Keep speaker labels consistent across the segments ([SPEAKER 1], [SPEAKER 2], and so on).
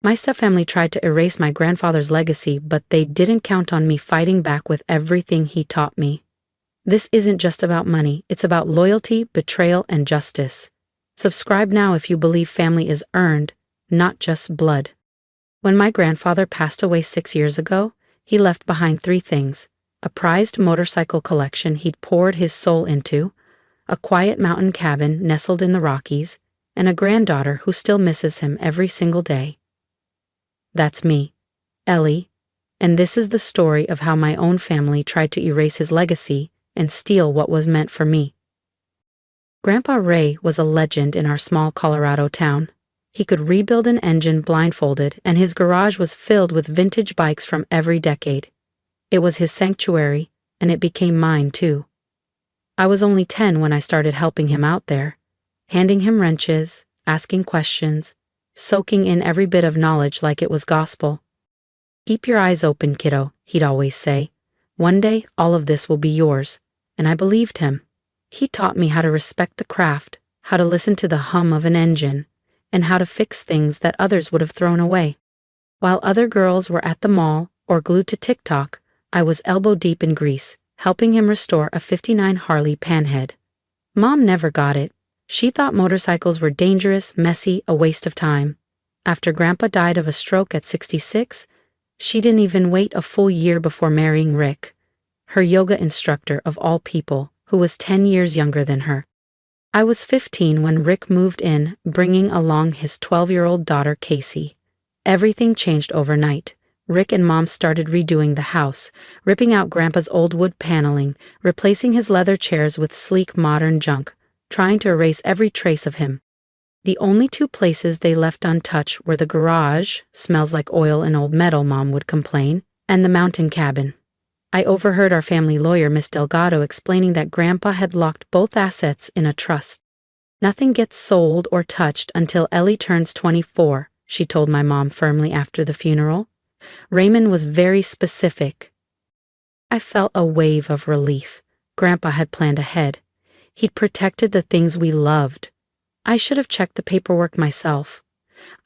[SPEAKER 1] My stepfamily tried to erase my grandfather's legacy, but they didn't count on me fighting back with everything he taught me. This isn't just about money, it's about loyalty, betrayal, and justice. Subscribe now if you believe family is earned, not just blood. When my grandfather passed away 6 years ago, he left behind 3 things: a prized motorcycle collection he'd poured his soul into, a quiet mountain cabin nestled in the Rockies, and a granddaughter who still misses him every single day. That's me, Ellie, and this is the story of how my own family tried to erase his legacy and steal what was meant for me. Grandpa Ray was a legend in our small Colorado town. He could rebuild an engine blindfolded, and his garage was filled with vintage bikes from every decade. It was his sanctuary, and it became mine too. I was only 10 when I started helping him out there, handing him wrenches, asking questions, soaking in every bit of knowledge like it was gospel. "Keep your eyes open, kiddo," he'd always say. "One day, all of this will be yours." And I believed him. He taught me how to respect the craft, how to listen to the hum of an engine, and how to fix things that others would have thrown away. While other girls were at the mall or glued to TikTok, I was elbow deep in grease, helping him restore a '59 Harley Panhead. Mom never got it. She thought motorcycles were dangerous, messy, a waste of time. After Grandpa died of a stroke at 66, she didn't even wait a full year before marrying Rick, her yoga instructor of all people, who was 10 years younger than her. I was 15 when Rick moved in, bringing along his 12-year-old daughter, Casey. Everything changed overnight. Rick and Mom started redoing the house, ripping out Grandpa's old wood paneling, replacing his leather chairs with sleek modern junk, trying to erase every trace of him. The only 2 places they left untouched were the garage, smells like oil and old metal, Mom would complain, and the mountain cabin. I overheard our family lawyer, Miss Delgado, explaining that Grandpa had locked both assets in a trust. "Nothing gets sold or touched until Ellie turns 24, she told my mom firmly after the funeral. Raymond was very specific. I felt a wave of relief. Grandpa had planned ahead. He'd protected the things we loved. I should have checked the paperwork myself.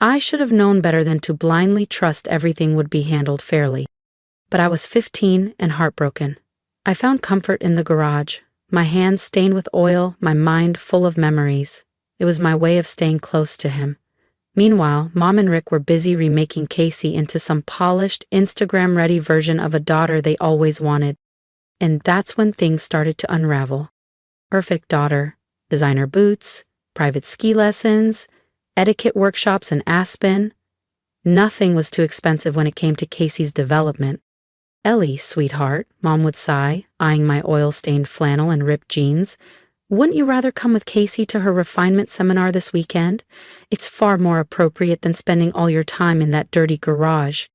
[SPEAKER 1] I should have known better than to blindly trust everything would be handled fairly. But I was 15 and heartbroken. I found comfort in the garage, my hands stained with oil, my mind full of memories. It was my way of staying close to him. Meanwhile, Mom and Rick were busy remaking Casey into some polished, Instagram-ready version of a daughter they always wanted. And that's when things started to unravel. Perfect daughter, designer boots, private ski lessons, etiquette workshops in Aspen. Nothing was too expensive when it came to Casey's development. "Ellie, sweetheart," Mom would sigh, eyeing my oil-stained flannel and ripped jeans, "wouldn't you rather come with Casey to her refinement seminar this weekend? It's far more appropriate than spending all your time in that dirty garage."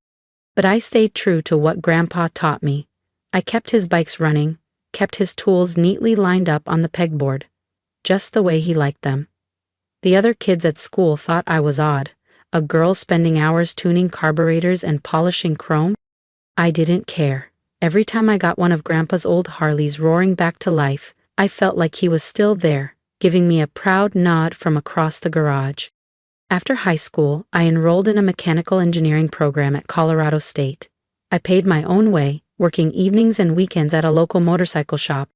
[SPEAKER 1] But I stayed true to what Grandpa taught me. I kept his bikes running, kept his tools neatly lined up on the pegboard, just the way he liked them. The other kids at school thought I was odd, a girl spending hours tuning carburetors and polishing chrome. I didn't care. Every time I got one of Grandpa's old Harleys roaring back to life, I felt like he was still there, giving me a proud nod from across the garage. After high school, I enrolled in a mechanical engineering program at Colorado State. I paid my own way, working evenings and weekends at a local motorcycle shop.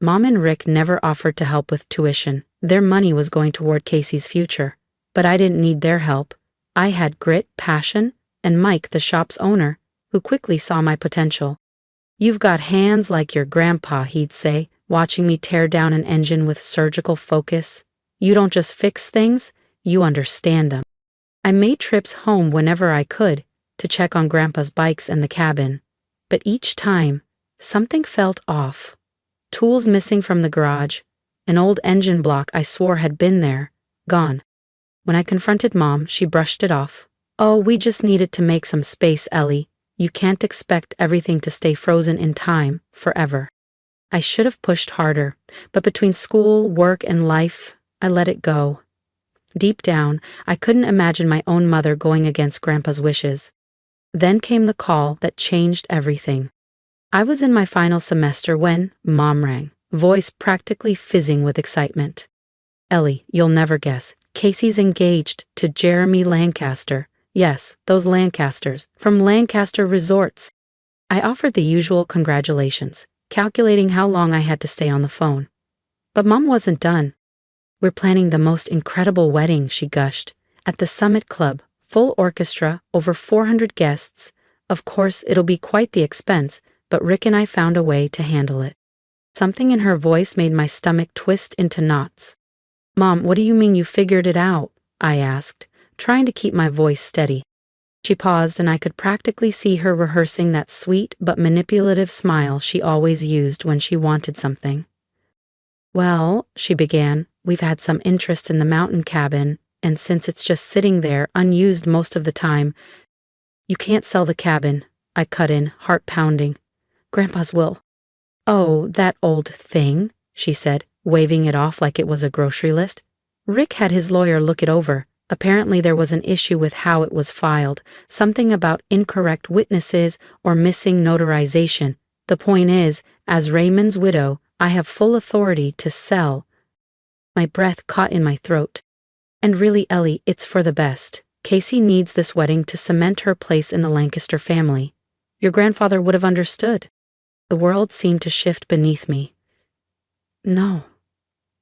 [SPEAKER 1] Mom and Rick never offered to help with tuition. Their money was going toward Casey's future. But I didn't need their help. I had grit, passion, and Mike, the shop's owner, who quickly saw my potential. "You've got hands like your grandpa," he'd say, watching me tear down an engine with surgical focus. "You don't just fix things, you understand them." I made trips home whenever I could to check on Grandpa's bikes and the cabin. But each time, something felt off. Tools missing from the garage, an old engine block I swore had been there, gone. When I confronted Mom, she brushed it off. "Oh, we just needed to make some space, Ellie. You can't expect everything to stay frozen in time, forever." I should have pushed harder, but between school, work, and life, I let it go. Deep down, I couldn't imagine my own mother going against Grandpa's wishes. Then came the call that changed everything. I was in my final semester when Mom rang, voice practically fizzing with excitement. "Ellie, you'll never guess. Casey's engaged to Jeremy Lancaster, Yes, those Lancasters, from Lancaster Resorts. I offered the usual congratulations, calculating how long I had to stay on the phone. But Mom wasn't done. We're planning the most incredible wedding, she gushed, at the Summit Club, full orchestra, over 400 guests. Of course, it'll be quite the expense, but Rick and I found a way to handle it. Something in her voice made my stomach twist into knots. Mom, what do you mean you figured it out? I asked, trying to keep my voice steady. She paused and I could practically see her rehearsing that sweet but manipulative smile she always used when she wanted something. Well, she began, we've had some interest in the mountain cabin, and since it's just sitting there unused most of the time, you can't sell the cabin, I cut in, heart pounding. Grandpa's will. Oh, that old thing, she said, waving it off like it was a grocery list. Rick had his lawyer look it over. Apparently there was an issue with how it was filed, something about incorrect witnesses or missing notarization. The point is, as Raymond's widow, I have full authority to sell. My breath caught in my throat. And really, Ellie, it's for the best. Casey needs this wedding to cement her place in the Lancaster family. Your grandfather would have understood. The world seemed to shift beneath me. No,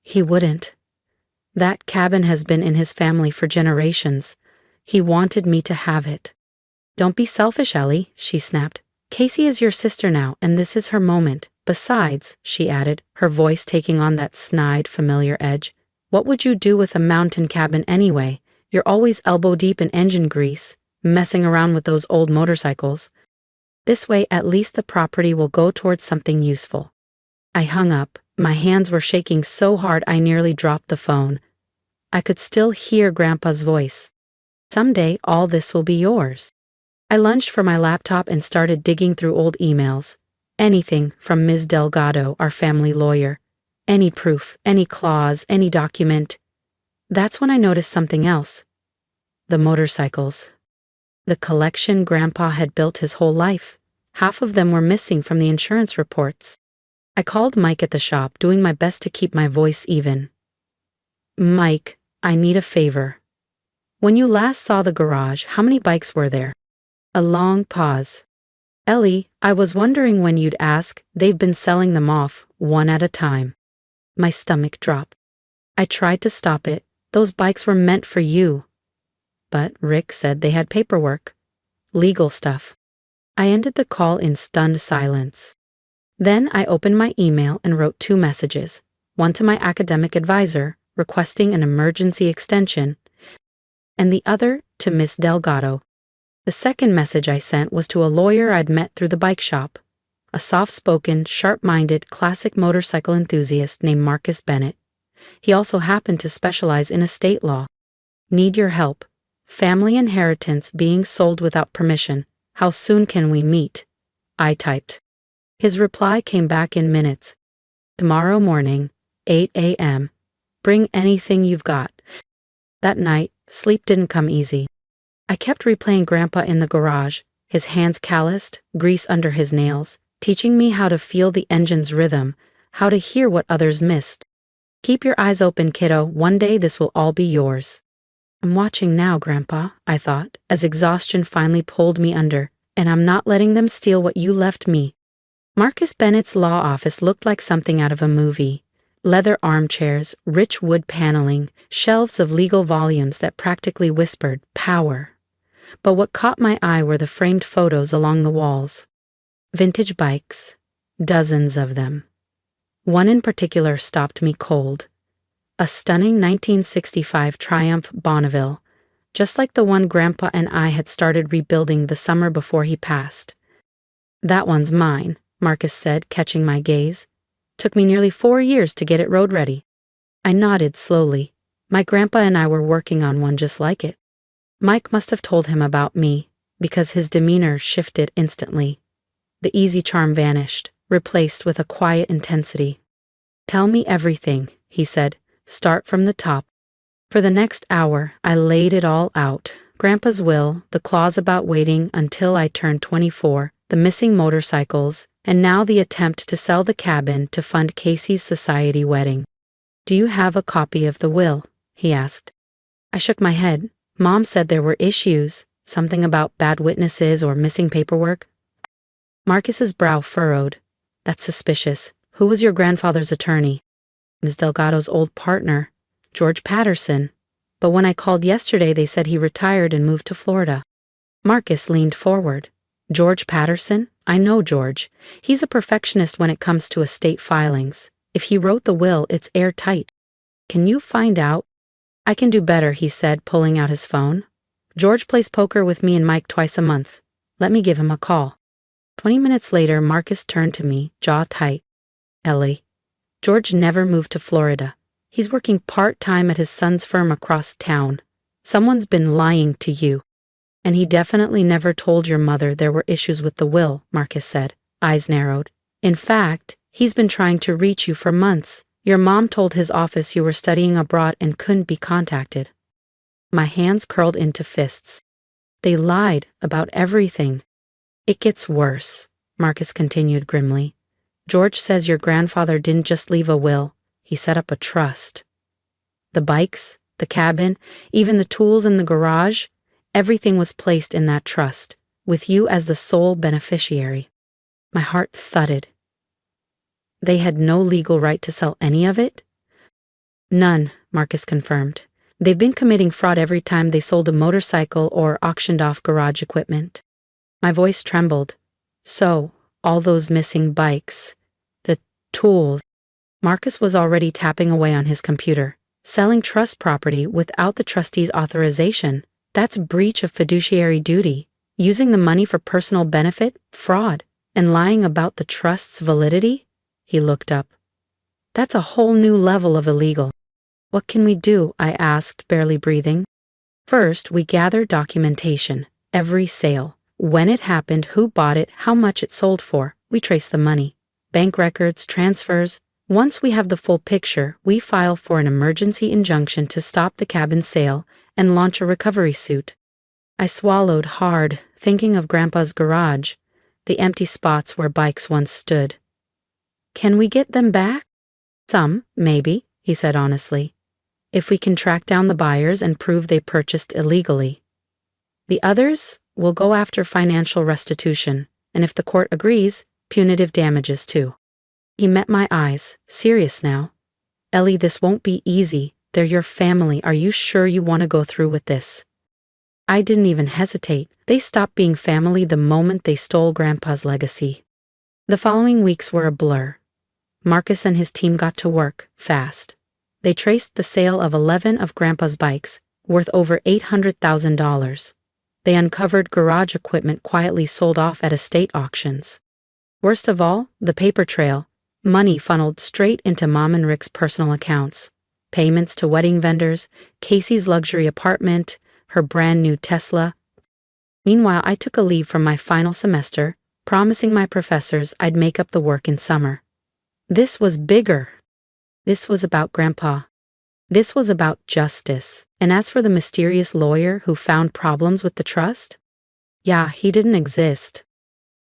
[SPEAKER 1] he wouldn't. That cabin has been in his family for generations. He wanted me to have it. Don't be selfish, Ellie, she snapped. Casey is your sister now, and this is her moment. Besides, she added, her voice taking on that snide, familiar edge, what would you do with a mountain cabin anyway? You're always elbow deep in engine grease, messing around with those old motorcycles. This way, at least the property will go towards something useful. I hung up. My hands were shaking so hard I nearly dropped the phone. I could still hear Grandpa's voice. Someday, all this will be yours. I lunged for my laptop and started digging through old emails. Anything from Ms. Delgado, our family lawyer. Any proof, any clause, any document. That's when I noticed something else. The motorcycles. The collection Grandpa had built his whole life. Half of them were missing from the insurance reports. I called Mike at the shop, doing my best to keep my voice even. Mike, I need a favor. When you last saw the garage, how many bikes were there? A long pause. Ellie, I was wondering when you'd ask. They've been selling them off, one at a time. My stomach dropped. I tried to stop it. Those bikes were meant for you. But Rick said they had paperwork. Legal stuff. I ended the call in stunned silence. Then I opened my email and wrote 2 messages, one to my academic advisor, requesting an emergency extension, and the other to Miss Delgado. The second message I sent was to a lawyer I'd met through the bike shop, a soft-spoken, sharp-minded, classic motorcycle enthusiast named Marcus Bennett. He also happened to specialize in estate law. Need your help. Family inheritance being sold without permission. How soon can we meet? I typed. His reply came back in minutes. Tomorrow morning, 8 a.m. Bring anything you've got. That night, sleep didn't come easy. I kept replaying Grandpa in the garage, his hands calloused, grease under his nails, teaching me how to feel the engine's rhythm, how to hear what others missed. Keep your eyes open, kiddo. One day this will all be yours. I'm watching now, Grandpa, I thought, as exhaustion finally pulled me under, and I'm not letting them steal what you left me. Marcus Bennett's law office looked like something out of a movie. Leather armchairs, rich wood paneling, shelves of legal volumes that practically whispered power. But what caught my eye were the framed photos along the walls. Vintage bikes, dozens of them. One in particular stopped me cold. A stunning 1965 Triumph Bonneville, just like the one Grandpa and I had started rebuilding the summer before he passed. That one's mine, Marcus said, catching my gaze. Took me nearly 4 years to get it road ready. I nodded slowly. My grandpa and I were working on one just like it. Mike must have told him about me, because his demeanor shifted instantly. The easy charm vanished, replaced with a quiet intensity. Tell me everything, he said. Start from the top. For the next hour, I laid it all out. Grandpa's will, the clause about waiting until I turned 24, the missing motorcycles, and now the attempt to sell the cabin to fund Casey's society wedding. Do you have a copy of the will? He asked. I shook my head. Mom said there were issues. Something about bad witnesses or missing paperwork? Marcus's brow furrowed. That's suspicious. Who was your grandfather's attorney? Ms. Delgado's old partner, George Patterson. But when I called yesterday, they said he retired and moved to Florida. Marcus leaned forward. George Patterson? I know George. He's a perfectionist when it comes to estate filings. If he wrote the will, it's airtight. Can you find out? I can do better, he said, pulling out his phone. George plays poker with me and Mike twice a month. Let me give him a call. 20 minutes later, Marcus turned to me, jaw tight. Ellie, George never moved to Florida. He's working part-time at his son's firm across town. Someone's been lying to you. And he definitely never told your mother there were issues with the will, Marcus said, eyes narrowed. In fact, he's been trying to reach you for months. Your mom told his office you were studying abroad and couldn't be contacted. My hands curled into fists. They lied about everything. It gets worse, Marcus continued grimly. George says your grandfather didn't just leave a will, he set up a trust. The bikes, the cabin, even the tools in the garage, everything was placed in that trust, with you as the sole beneficiary. My heart thudded. They had no legal right to sell any of it? None, Marcus confirmed. They've been committing fraud every time they sold a motorcycle or auctioned off garage equipment. My voice trembled. So, all those missing bikes, the tools. Marcus was already tapping away on his computer. Selling trust property without the trustee's authorization. That's breach of fiduciary duty. Using the money for personal benefit, fraud, and lying about the trust's validity? He looked up. That's a whole new level of illegal. What can we do? I asked, barely breathing. First, we gather documentation. Every sale. When it happened, who bought it, how much it sold for. We trace the money. Bank records, transfers. Once we have the full picture, we file for an emergency injunction to stop the cabin sale and launch a recovery suit. I swallowed hard, thinking of Grandpa's garage, the empty spots where bikes once stood. Can we get them back? Some, maybe, he said honestly, if we can track down the buyers and prove they purchased illegally. The others will go after financial restitution, and if the court agrees, punitive damages too. He met my eyes, serious now. Ellie, this won't be easy. They're your family. Are you sure you want to go through with this? I didn't even hesitate. They stopped being family the moment they stole Grandpa's legacy. The following weeks were a blur. Marcus and his team got to work, fast. They traced the sale of 11 of Grandpa's bikes, worth over $800,000. They uncovered garage equipment quietly sold off at estate auctions. Worst of all, the paper trail. Money funneled straight into Mom and Rick's personal accounts. Payments to wedding vendors, Casey's luxury apartment, her brand new Tesla. Meanwhile, I took a leave from my final semester, promising my professors I'd make up the work in summer. This was bigger. This was about Grandpa. This was about justice. And as for the mysterious lawyer who found problems with the trust? Yeah, he didn't exist.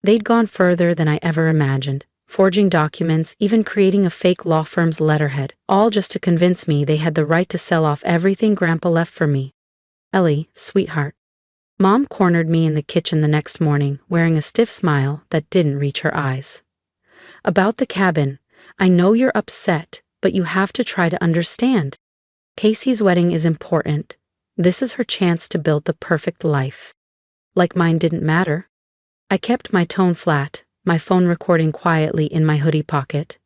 [SPEAKER 1] They'd gone further than I ever imagined, forging documents, even creating a fake law firm's letterhead, all just to convince me they had the right to sell off everything Grandpa left for me. Ellie, sweetheart. Mom cornered me in the kitchen the next morning, wearing a stiff smile that didn't reach her eyes. About the cabin, I know you're upset, but you have to try to understand. Casey's wedding is important. This is her chance to build the perfect life. Like mine didn't matter. I kept my tone flat, my phone recording quietly in my hoodie pocket.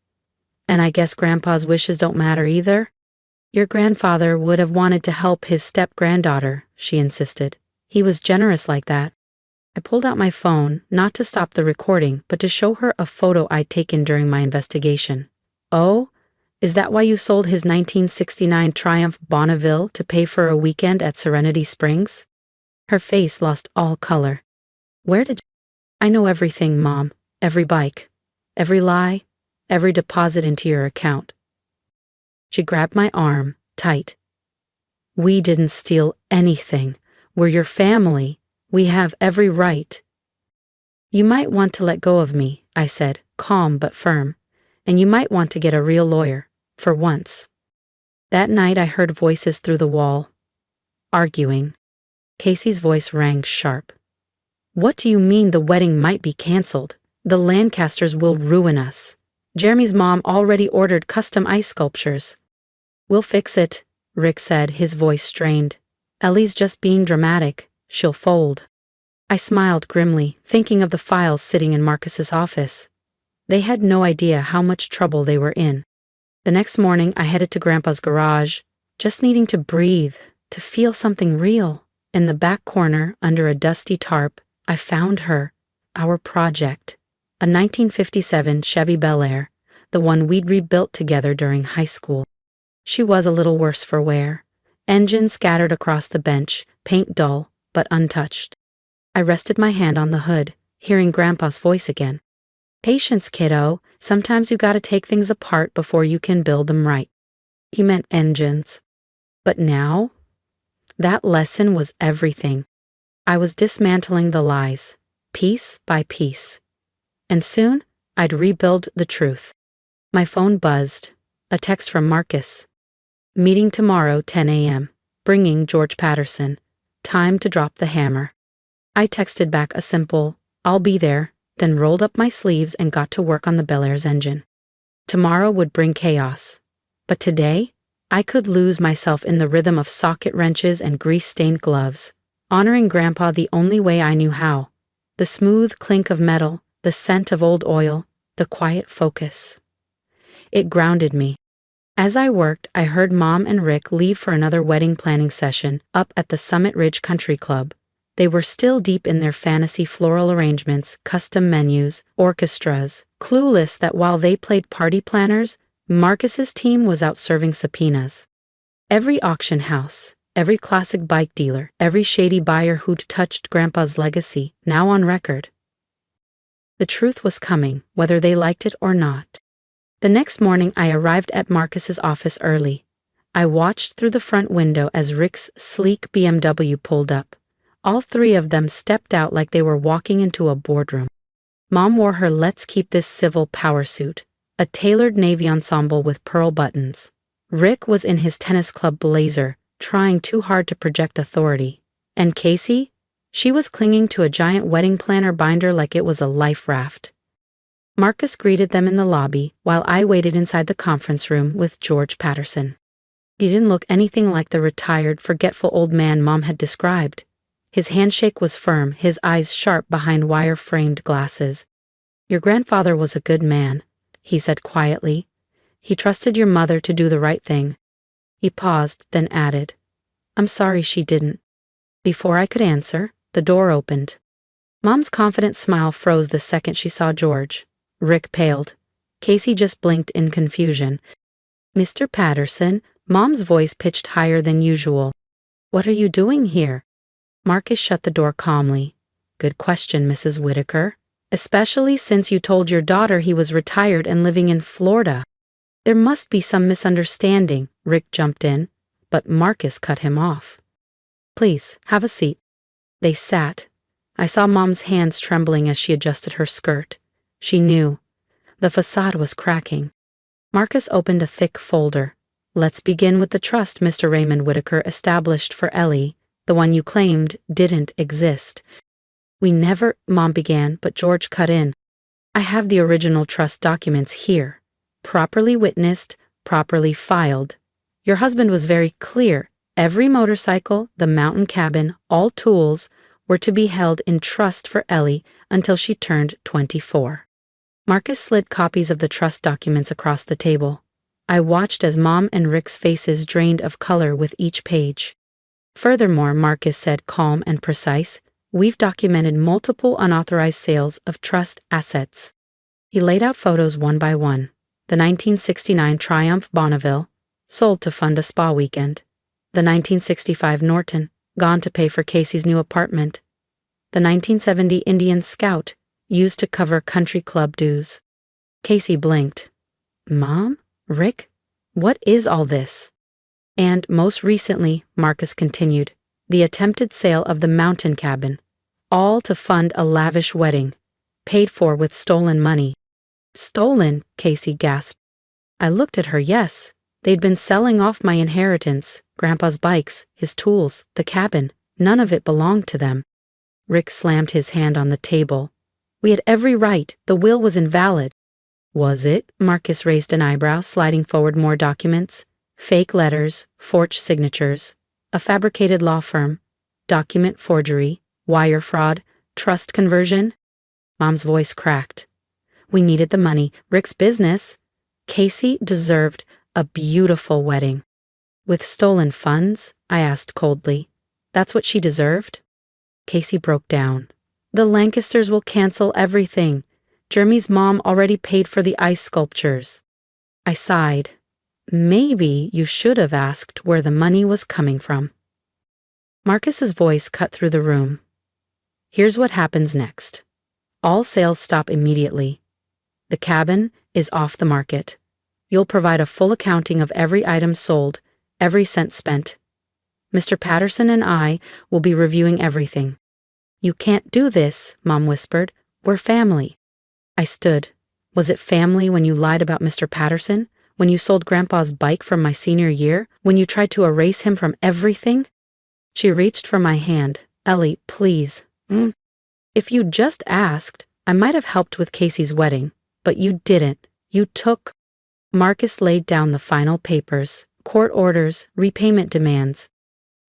[SPEAKER 1] And I guess Grandpa's wishes don't matter either? Your grandfather would have wanted to help his step-granddaughter, she insisted. He was generous like that. I pulled out my phone, not to stop the recording, but to show her a photo I'd taken during my investigation. Oh, is that why you sold his 1969 Triumph Bonneville to pay for a weekend at Serenity Springs? Her face lost all color. Where did I know everything, Mom. Every bike. Every lie. Every deposit into your account. She grabbed my arm, tight. We didn't steal anything. We're your family. We have every right. You might want to let go of me, I said, calm but firm. And you might want to get a real lawyer, for once. That night I heard voices through the wall, arguing. Casey's voice rang sharp. What do you mean the wedding might be canceled? The Lancasters will ruin us. Jeremy's mom already ordered custom ice sculptures. We'll fix it, Rick said, his voice strained. Ellie's just being dramatic. She'll fold. I smiled grimly, thinking of the files sitting in Marcus's office. They had no idea how much trouble they were in. The next morning, I headed to Grandpa's garage, just needing to breathe, to feel something real. In the back corner, under a dusty tarp, I found her, our project, a 1957 Chevy Bel Air, the one we'd rebuilt together during high school. She was a little worse for wear. Engine scattered across the bench, paint dull, but untouched. I rested my hand on the hood, hearing Grandpa's voice again. Patience, kiddo. Sometimes you gotta take things apart before you can build them right. He meant engines. But now? That lesson was everything. I was dismantling the lies, piece by piece. And soon, I'd rebuild the truth. My phone buzzed. A text from Marcus. Meeting tomorrow, 10 a.m. Bringing George Patterson. Time to drop the hammer. I texted back a simple, I'll be there, then rolled up my sleeves and got to work on the Bel Air's engine. Tomorrow would bring chaos. But today, I could lose myself in the rhythm of socket wrenches and grease-stained gloves, honoring Grandpa the only way I knew how. The smooth clink of metal, the scent of old oil, the quiet focus. It grounded me. As I worked, I heard Mom and Rick leave for another wedding planning session up at the Summit Ridge Country Club. They were still deep in their fantasy floral arrangements, custom menus, orchestras, clueless that while they played party planners, Marcus's team was out serving subpoenas. Every auction house, every classic bike dealer, every shady buyer who'd touched Grandpa's legacy, now on record. The truth was coming, whether they liked it or not. The next morning I arrived at Marcus's office early. I watched through the front window as Rick's sleek BMW pulled up. All three of them stepped out like they were walking into a boardroom. Mom wore her Let's Keep This Civil power suit, a tailored navy ensemble with pearl buttons. Rick was in his tennis club blazer, trying too hard to project authority. And Casey? She was clinging to a giant wedding planner binder like it was a life raft. Marcus greeted them in the lobby, while I waited inside the conference room with George Patterson. He didn't look anything like the retired, forgetful old man Mom had described. His handshake was firm, his eyes sharp behind wire-framed glasses. Your grandfather was a good man, he said quietly. He trusted your mother to do the right thing. He paused, then added, I'm sorry she didn't. Before I could answer, the door opened. Mom's confident smile froze the second she saw George. Rick paled. Casey just blinked in confusion. Mr. Patterson, Mom's voice pitched higher than usual. What are you doing here? Marcus shut the door calmly. Good question, Mrs. Whitaker. Especially since you told your daughter he was retired and living in Florida. There must be some misunderstanding, Rick jumped in, but Marcus cut him off. Please, have a seat. They sat. I saw Mom's hands trembling as she adjusted her skirt. She knew. The facade was cracking. Marcus opened a thick folder. Let's begin with the trust Mr. Raymond Whitaker established for Ellie, the one you claimed didn't exist. We never, Mom began, but George cut in. I have the original trust documents here. Properly witnessed, properly filed. Your husband was very clear. Every motorcycle, the mountain cabin, all tools were to be held in trust for Ellie until she turned 24. Marcus slid copies of the trust documents across the table. I watched as Mom and Rick's faces drained of color with each page. Furthermore, Marcus said, calm and precise, we've documented multiple unauthorized sales of trust assets. He laid out photos one by one. The 1969 Triumph Bonneville, sold to fund a spa weekend. The 1965 Norton, gone to pay for Casey's new apartment. The 1970 Indian Scout, used to cover country club dues. Casey blinked. Mom? Rick? What is all this? And most recently, Marcus continued, the attempted sale of the mountain cabin, all to fund a lavish wedding, paid for with stolen money. Stolen, Casey gasped. I looked at her, yes. They'd been selling off my inheritance, Grandpa's bikes, his tools, the cabin. None of it belonged to them. Rick slammed his hand on the table. We had every right. The will was invalid. Was it? Marcus raised an eyebrow, sliding forward more documents. Fake letters, forged signatures, a fabricated law firm, document forgery, wire fraud, trust conversion. Mom's voice cracked. We needed the money. Rick's business. Casey deserved a beautiful wedding. With stolen funds? I asked coldly. That's what she deserved? Casey broke down. The Lancasters will cancel everything. Jeremy's mom already paid for the ice sculptures. I sighed. Maybe you should have asked where the money was coming from. Marcus's voice cut through the room. Here's what happens next. All sales stop immediately. The cabin is off the market. You'll provide a full accounting of every item sold, every cent spent. Mr. Patterson and I will be reviewing everything. You can't do this, Mom whispered. We're family. I stood. Was it family when you lied about Mr. Patterson? When you sold Grandpa's bike from my senior year? When you tried to erase him from everything? She reached for my hand. Ellie, please. If you'd just asked, I might have helped with Casey's wedding, but you didn't. You took. Marcus laid down the final papers, court orders, repayment demands.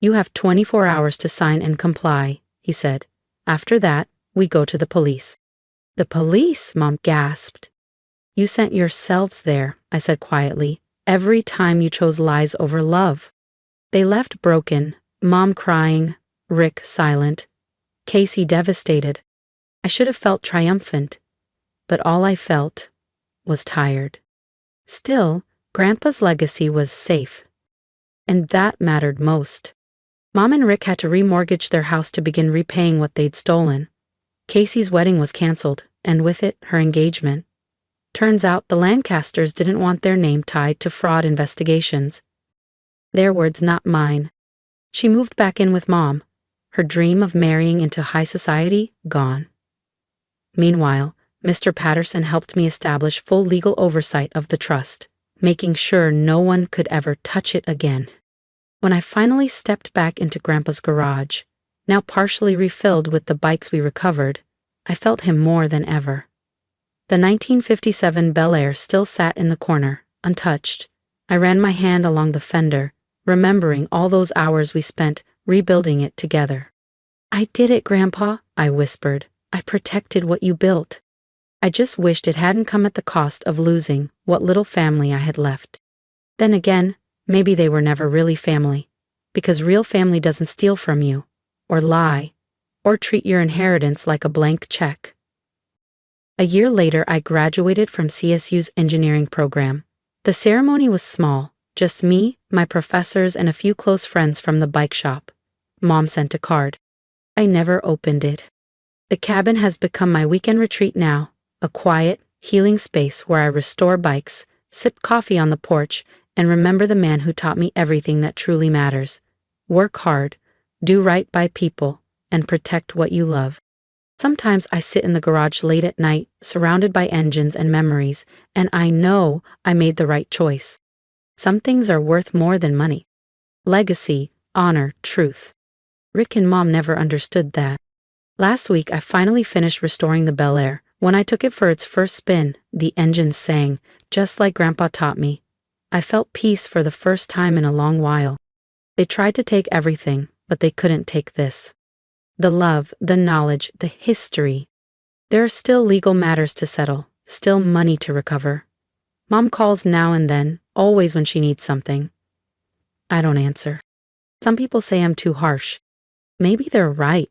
[SPEAKER 1] You have 24 hours to sign and comply, he said. After that, we go to the police. The police, Mom gasped. You sent yourselves there, I said quietly, every time you chose lies over love. They left broken, Mom crying, Rick silent, Casey devastated. I should have felt triumphant, but all I felt was tired. Still, Grandpa's legacy was safe, and that mattered most. Mom and Rick had to remortgage their house to begin repaying what they'd stolen. Casey's wedding was canceled, and with it, her engagement. Turns out the Lancasters didn't want their name tied to fraud investigations. Their words, not mine. She moved back in with Mom, her dream of marrying into high society gone. Meanwhile, Mr. Patterson helped me establish full legal oversight of the trust, making sure no one could ever touch it again. When I finally stepped back into Grandpa's garage, now partially refilled with the bikes we recovered, I felt him more than ever. The 1957 Bel Air still sat in the corner, untouched. I ran my hand along the fender, remembering all those hours we spent rebuilding it together. I did it, Grandpa, I whispered. I protected what you built. I just wished it hadn't come at the cost of losing what little family I had left. Then again, maybe they were never really family, because real family doesn't steal from you, or lie, or treat your inheritance like a blank check. A year later, I graduated from CSU's engineering program. The ceremony was small, just me, my professors, and a few close friends from the bike shop. Mom sent a card. I never opened it. The cabin has become my weekend retreat now, a quiet, healing space where I restore bikes, sip coffee on the porch, and remember the man who taught me everything that truly matters. Work hard, do right by people, and protect what you love. Sometimes I sit in the garage late at night, surrounded by engines and memories, and I know I made the right choice. Some things are worth more than money. Legacy, honor, truth. Rick and Mom never understood that. Last week, I finally finished restoring the Bel Air. When I took it for its first spin, the engines sang, just like Grandpa taught me. I felt peace for the first time in a long while. They tried to take everything, but they couldn't take this. The love, the knowledge, the history. There are still legal matters to settle, still money to recover. Mom calls now and then, always when she needs something. I don't answer. Some people say I'm too harsh. Maybe they're right.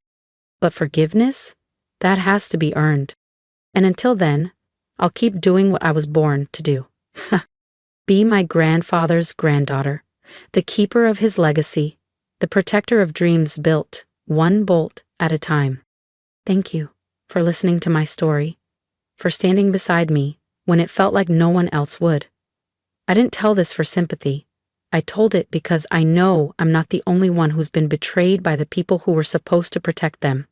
[SPEAKER 1] But forgiveness? That has to be earned. And until then, I'll keep doing what I was born to do. Be my grandfather's granddaughter, the keeper of his legacy, the protector of dreams built, one bolt at a time. Thank you for listening to my story, for standing beside me when it felt like no one else would. I didn't tell this for sympathy. I told it because I know I'm not the only one who's been betrayed by the people who were supposed to protect them.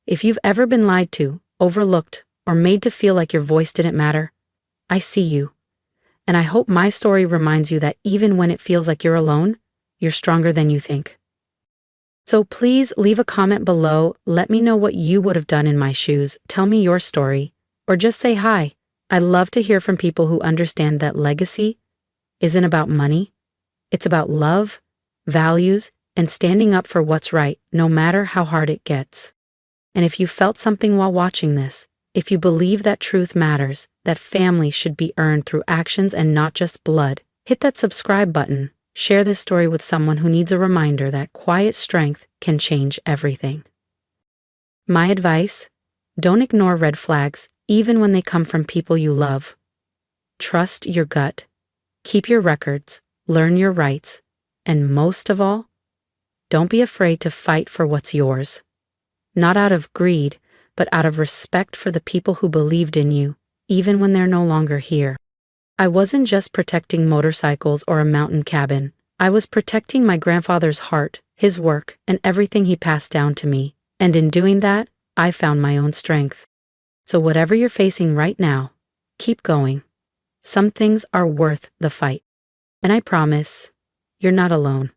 [SPEAKER 1] If you've ever been lied to, overlooked, or made to feel like your voice didn't matter, I see you. And I hope my story reminds you that even when it feels like you're alone, you're stronger than you think. So please leave a comment below. Let me know what you would have done in my shoes. Tell me your story. Or just say hi. I love to hear from people who understand that legacy isn't about money. It's about love, values, and standing up for what's right, no matter how hard it gets. And if you felt something while watching this, if you believe that truth matters, that family should be earned through actions and not just blood, hit that subscribe button. Share this story with someone who needs a reminder that quiet strength can change everything. My advice: don't ignore red flags, even when they come from people you love. Trust your gut. Keep your records, learn your rights, and most of all, don't be afraid to fight for what's yours. Not out of greed, but out of respect for the people who believed in you, even when they're no longer here. I wasn't just protecting motorcycles or a mountain cabin. I was protecting my grandfather's heart, his work, and everything he passed down to me. And in doing that, I found my own strength. So whatever you're facing right now, keep going. Some things are worth the fight. And I promise, you're not alone.